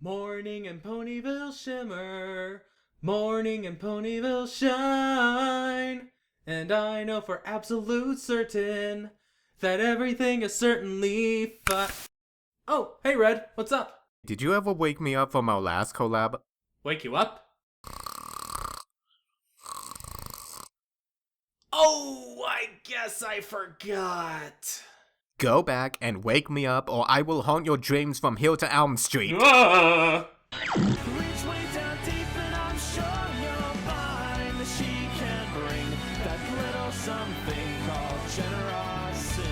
Morning in Ponyville shimmer, morning in Ponyville shine, and I know for absolute certain that everything is certainly fine. Oh, hey Red, what's up? Did you ever wake me up from our last collab? Wake you up? Oh, I guess I forgot. Go back and wake me up or I will haunt your dreams from here to Elm Street. Ah! Reach way down deep and I'm sure you'll find that she can bring that little something called generosity.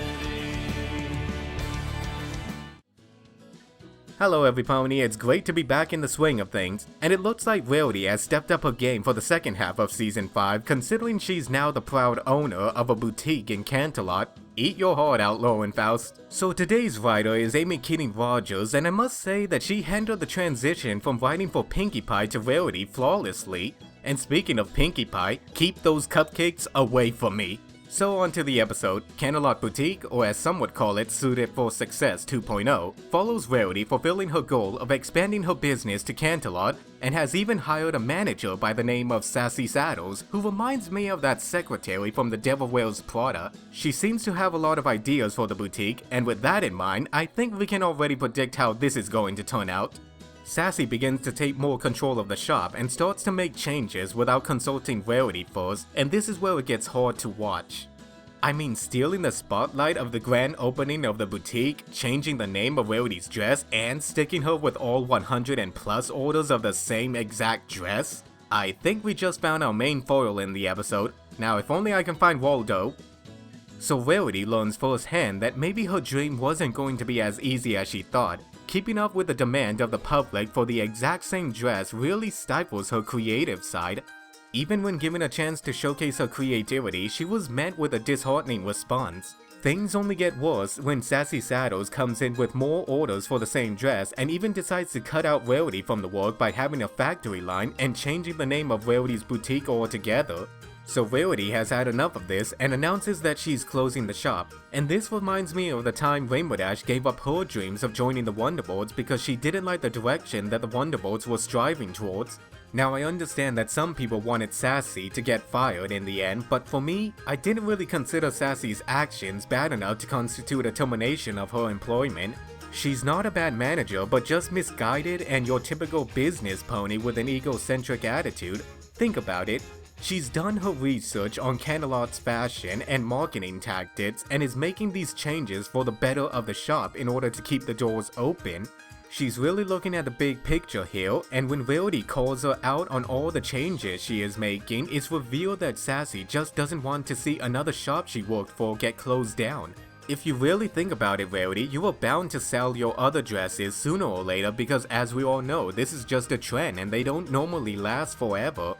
Hello everypony, it's great to be back in the swing of things, and it looks like Rarity has stepped up her game for the second half of Season 5 considering she's now the proud owner of a boutique in Canterlot. Eat your heart out, Lauren Faust. So today's writer is Amy Keating Rogers, and I must say that she handled the transition from writing for Pinkie Pie to Rarity flawlessly. And speaking of Pinkie Pie, keep those cupcakes away from me. So on to the episode. Canterlot Boutique, or as some would call it, Suited for Success 2.0, follows Rarity fulfilling her goal of expanding her business to Canterlot, and has even hired a manager by the name of Sassy Saddles, who reminds me of that secretary from The Devil Wears Prada. She seems to have a lot of ideas for the boutique, and with that in mind, I think we can already predict how this is going to turn out. Sassy begins to take more control of the shop and starts to make changes without consulting Rarity first, and this is where it gets hard to watch. I mean, stealing the spotlight of the grand opening of the boutique, changing the name of Rarity's dress, and sticking her with all 100 and plus orders of the same exact dress? I think we just found our main foil in the episode. Now if only I can find Waldo. So Rarity learns firsthand that maybe her dream wasn't going to be as easy as she thought. Keeping up with the demand of the public for the exact same dress really stifles her creative side. Even when given a chance to showcase her creativity, she was met with a disheartening response. Things only get worse when Sassy Saddles comes in with more orders for the same dress and even decides to cut out Rarity from the work by having a factory line and changing the name of Rarity's boutique altogether. So Rarity has had enough of this and announces that she's closing the shop, and this reminds me of the time Rainbow Dash gave up her dreams of joining the Wonderbolts because she didn't like the direction that the Wonderbolts were striving towards. Now I understand that some people wanted Sassy to get fired in the end, but for me, I didn't really consider Sassy's actions bad enough to constitute a termination of her employment. She's not a bad manager, but just misguided and your typical business pony with an egocentric attitude. Think about it. She's done her research on Canterlot's fashion and marketing tactics and is making these changes for the better of the shop in order to keep the doors open. She's really looking at the big picture here, and when Rarity calls her out on all the changes she is making, it's revealed that Sassy just doesn't want to see another shop she worked for get closed down. If you really think about it, Rarity, you are bound to sell your other dresses sooner or later because as we all know, this is just a trend and they don't normally last forever.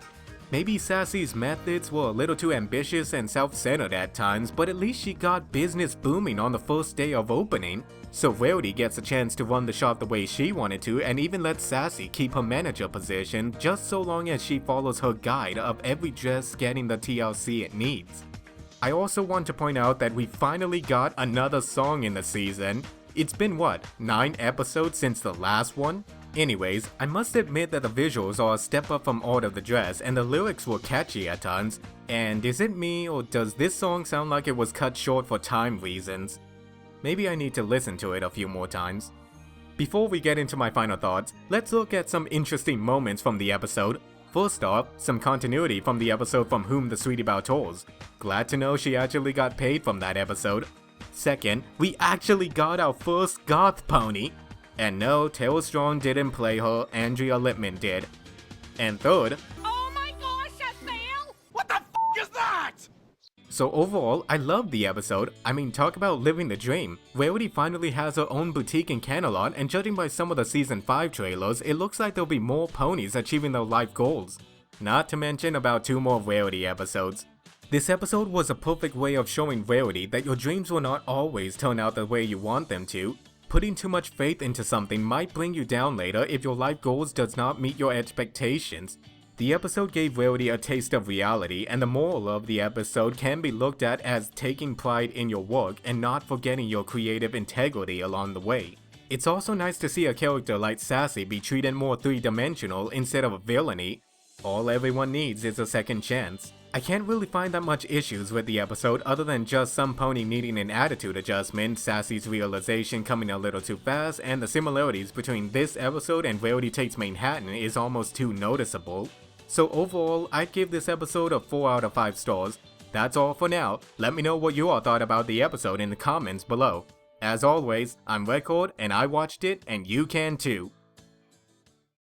Maybe Sassy's methods were a little too ambitious and self-centered at times, but at least she got business booming on the first day of opening. So Rarity gets a chance to run the shop the way she wanted to and even lets Sassy keep her manager position just so long as she follows her guide of every dress getting the TLC it needs. I also want to point out that we finally got another song in the season. It's been what, 9 episodes since the last one? Anyways, I must admit that the visuals are a step up from Art of the Dress and the lyrics were catchy at times. And is it me or does this song sound like it was cut short for time reasons? Maybe I need to listen to it a few more times. Before we get into my final thoughts, let's look at some interesting moments from the episode. First off, some continuity from the episode From Whom the Sweetie Bow Tolls. Glad to know she actually got paid from that episode. Second, we actually got our first goth pony. And no, Tara Strong didn't play her, Andrea Lippman did. And third, Oh my gosh, I fell! What the f is that? so overall, I loved the episode. I mean, talk about living the dream. Rarity finally has her own boutique in Canterlot, and judging by some of the Season 5 trailers, it looks like there'll be more ponies achieving their life goals. Not to mention about 2 more Rarity episodes. This episode was a perfect way of showing Rarity that your dreams will not always turn out the way you want them to. Putting too much faith into something might bring you down later if your life goals does not meet your expectations. The episode gave Rarity a taste of reality, and the moral of the episode can be looked at as taking pride in your work and not forgetting your creative integrity along the way. It's also nice to see a character like Sassy be treated more three-dimensional instead of villainy. All everyone needs is a second chance. I can't really find that much issues with the episode other than just some pony needing an attitude adjustment, Sassy's realization coming a little too fast, and the similarities between this episode and Rarity Takes Manhattan is almost too noticeable. So overall, I'd give this episode a 4 out of 5 stars. That's all for now. Let me know what you all thought about the episode in the comments below. As always, I'm Record and I watched it and you can too.